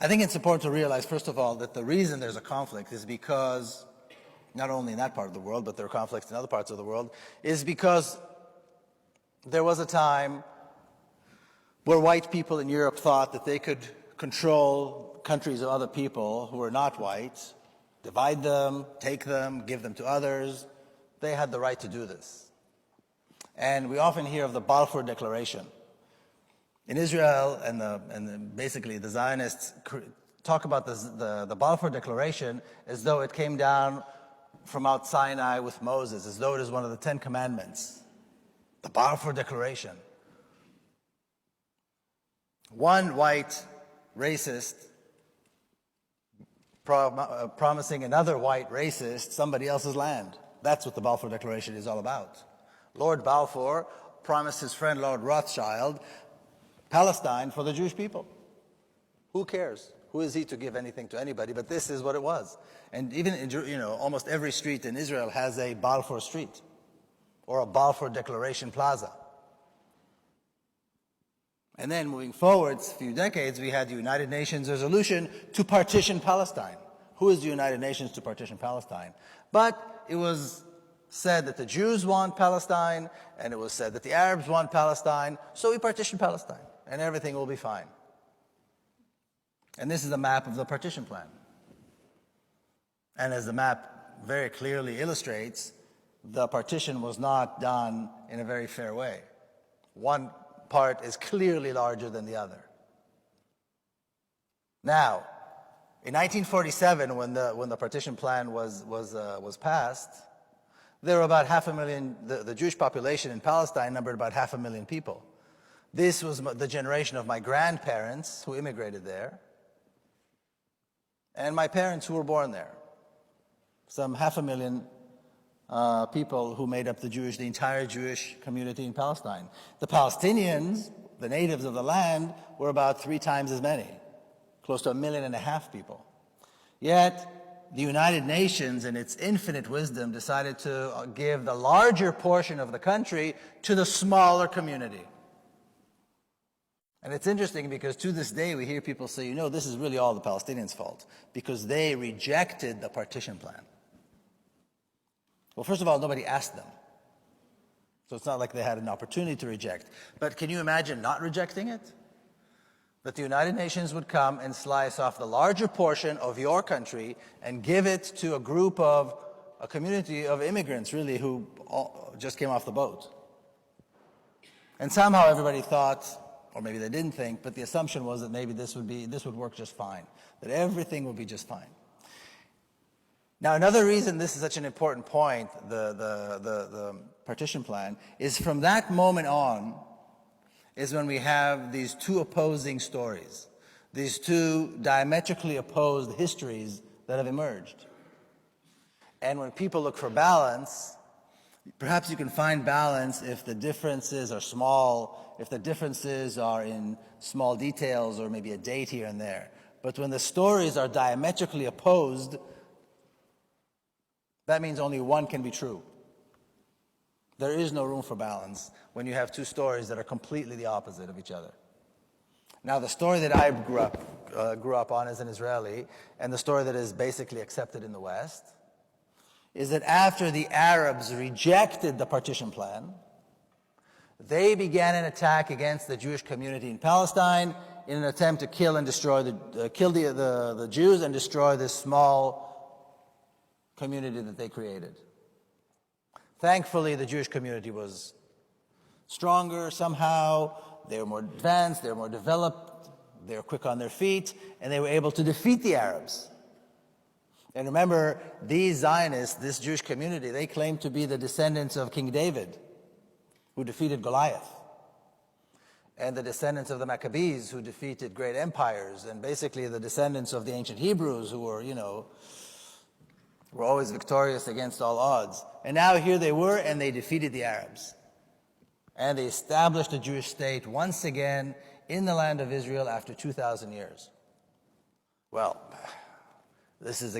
I think it's important to realize, first of all, that the reason there's a conflict is because, not only in that part of the world, but there are conflicts in other parts of the world, is because there was a time where white people in Europe thought that they could control countries of other people who were not white, divide them, take them, give them to others. They had the right to do this. And we often hear of the Balfour Declaration. In Israel, basically the Zionists talk about the Balfour Declaration as though it came down from Mount Sinai with Moses, as though it is one of the 10 Commandments. The Balfour Declaration. One white racist promising another white racist somebody else's land. That's what the Balfour Declaration is all about. Lord Balfour promised his friend Lord Rothschild Palestine for the Jewish people. Who cares? Who is he to give anything to anybody? But this is what it was. And even in, almost every street in Israel has a Balfour Street or a Balfour Declaration Plaza. And then moving forward a few decades, we had the United Nations resolution to partition Palestine. Who is the United Nations to partition Palestine? But it was said that the Jews want Palestine, and it was said that the Arabs want Palestine, so we partition Palestine, and everything will be fine. And this is a map of the partition plan. And as the map very clearly illustrates, the partition was not done in a very fair way. One part is clearly larger than the other. Now, in 1947, when the partition plan was passed, there were about 500,000. The Jewish population in Palestine numbered about 500,000 people. This was the generation of my grandparents who immigrated there, and my parents who were born there. Some 500,000 people who made up the entire Jewish community in Palestine. The Palestinians, the natives of the land, were about 3 times as many, close to 1.5 million people. Yet, the United Nations, in its infinite wisdom, decided to give the larger portion of the country to the smaller community. And it's interesting because to this day we hear people say, this is really all the Palestinians' fault because they rejected the partition plan. Well, first of all, nobody asked them. So it's not like they had an opportunity to reject. But can you imagine not rejecting it? That the United Nations would come and slice off the larger portion of your country and give it to a community of immigrants, really, who just came off the boat. And somehow everybody thought, or maybe they didn't think, but the assumption was that maybe this would work just fine, that everything would be just fine. Now, another reason this is such an important point, the partition plan, is from that moment on is when we have these 2 opposing stories, these 2 diametrically opposed histories that have emerged. And when people look for balance, perhaps you can find balance if the differences are small, if the differences are in small details or maybe a date here and there. But when the stories are diametrically opposed, that means only one can be true. There is no room for balance when you have 2 stories that are completely the opposite of each other. Now, the story that I grew up on as an Israeli, and the story that is basically accepted in the West, is that after the Arabs rejected the partition plan, they began an attack against the Jewish community in Palestine in an attempt to kill the Jews and destroy this small community that they created. Thankfully, the Jewish community was stronger somehow. They were more advanced, they were more developed, they were quick on their feet, and they were able to defeat the Arabs. And remember, these Zionists, this Jewish community, they claim to be the descendants of King David, who defeated Goliath, and the descendants of the Maccabees, who defeated great empires, and basically the descendants of the ancient Hebrews, who were, were always victorious against all odds. And now here they were, and they defeated the Arabs. And they established a Jewish state once again in the land of Israel after 2,000 years. Well, this is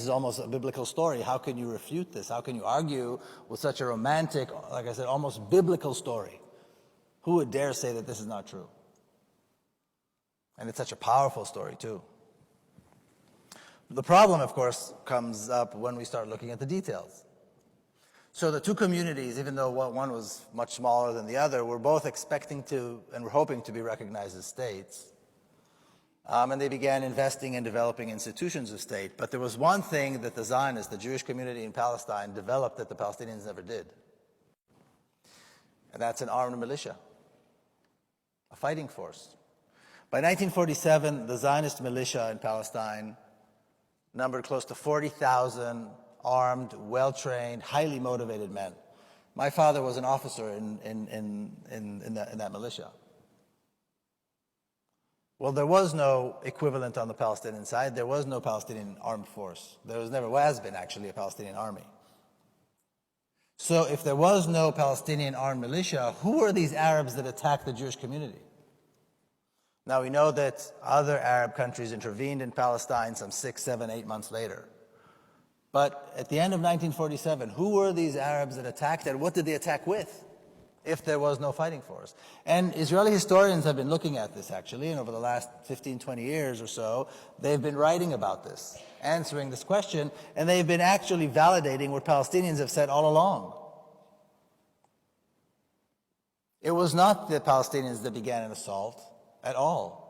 almost a biblical story. How can you refute this? How can you argue with such a romantic, like I said, almost biblical story? Who would dare say that this is not true? And it's such a powerful story, too. The problem, of course, comes up when we start looking at the details. So the two communities, even though one was much smaller than the other, were both expecting to and were hoping to be recognized as states. And they began investing and developing institutions of state. But there was one thing that the Zionists, the Jewish community in Palestine, developed that the Palestinians never did. And that's an armed militia, a fighting force. By 1947, the Zionist militia in Palestine numbered close to 40,000 armed, well-trained, highly motivated men. My father was an officer in that militia. Well, there was no equivalent on the Palestinian side. There was no Palestinian armed force. There never has been, actually, a Palestinian army. So if there was no Palestinian armed militia, who were these Arabs that attacked the Jewish community? Now, we know that other Arab countries intervened in Palestine some 6, 7, 8 months later. But at the end of 1947, who were these Arabs that attacked, and what did they attack with, if there was no fighting force? And Israeli historians have been looking at this, actually, and over the last 15, 20 years or so, they've been writing about this, answering this question, and they've been actually validating what Palestinians have said all along. It was not the Palestinians that began an assault at all.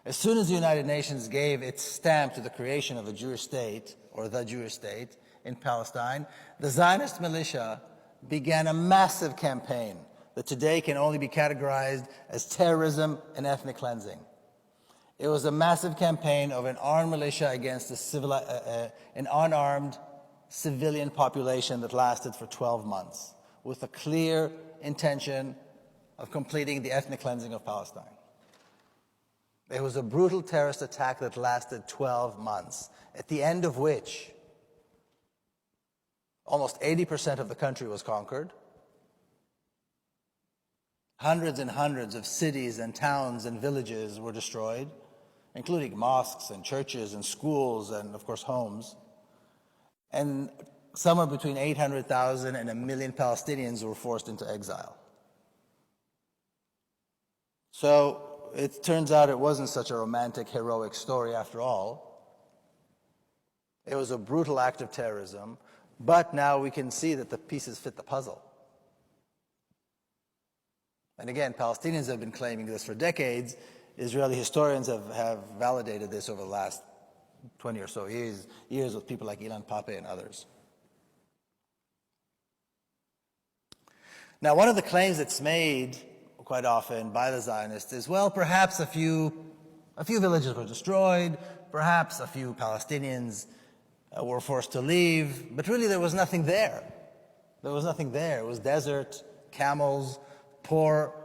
As soon as the United Nations gave its stamp to the creation of a Jewish state, or the Jewish state, in Palestine, the Zionist militia began a massive campaign that today can only be categorized as terrorism and ethnic cleansing. It was a massive campaign of an armed militia against an unarmed civilian population that lasted for 12 months, with a clear intention of completing the ethnic cleansing of Palestine. It was a brutal terrorist attack that lasted 12 months, at the end of which almost 80% of the country was conquered. Hundreds and hundreds of cities and towns and villages were destroyed, including mosques and churches and schools and, of course, homes. And somewhere between 800,000 and 1 million Palestinians were forced into exile. So it turns out it wasn't such a romantic, heroic story after all. It was a brutal act of terrorism, but now we can see that the pieces fit the puzzle. And again, Palestinians have been claiming this for decades. Israeli historians have validated this over the last 20 or so years with people like Ilan Pappé and others. Now, one of the claims that's made quite often by the Zionists is, well, perhaps a few villages were destroyed, perhaps a few Palestinians were forced to leave, but really there was nothing there. There was nothing there. It was desert, camels, poor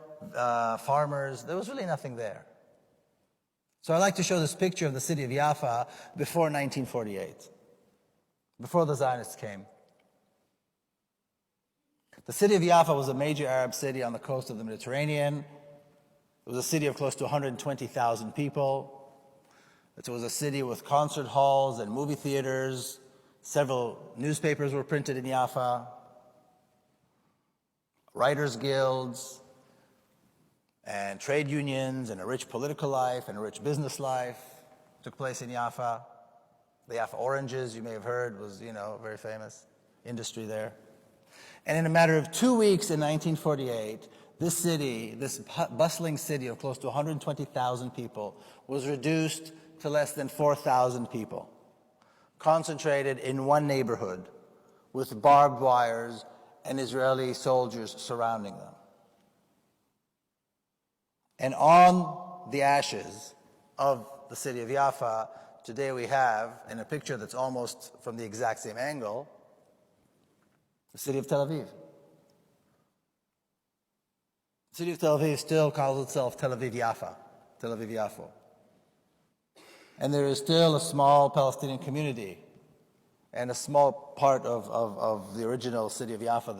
farmers. There was really nothing there. So I'd like to show this picture of the city of Jaffa before 1948, before the Zionists came. The city of Jaffa was a major Arab city on the coast of the Mediterranean. It was a city of close to 120,000 people. It was a city with concert halls and movie theaters. Several newspapers were printed in Jaffa. Writers' guilds and trade unions and a rich political life and a rich business life took place in Jaffa. The Jaffa oranges, you may have heard, was, very famous industry there. And in a matter of 2 weeks in 1948, this city, this bustling city of close to 120,000 people, was reduced to less than 4,000 people, concentrated in one neighborhood with barbed wires and Israeli soldiers surrounding them. And on the ashes of the city of Jaffa, today we have, in a picture that's almost from the exact same angle, the city of Tel Aviv. The city of Tel Aviv still calls itself Tel Aviv Jaffa, Tel Aviv Yafo. And there is still a small Palestinian community and a small part of the original city of Jaffa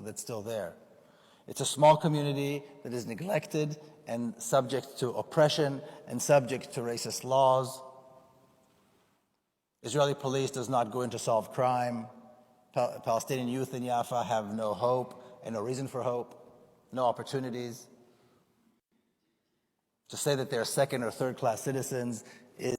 that's still there. It's a small community that is neglected and subject to oppression and subject to racist laws. Israeli police does not go in to solve crime. Palestinian youth in Jaffa have no hope and no reason for hope, no opportunities. To say that they're second or third class citizens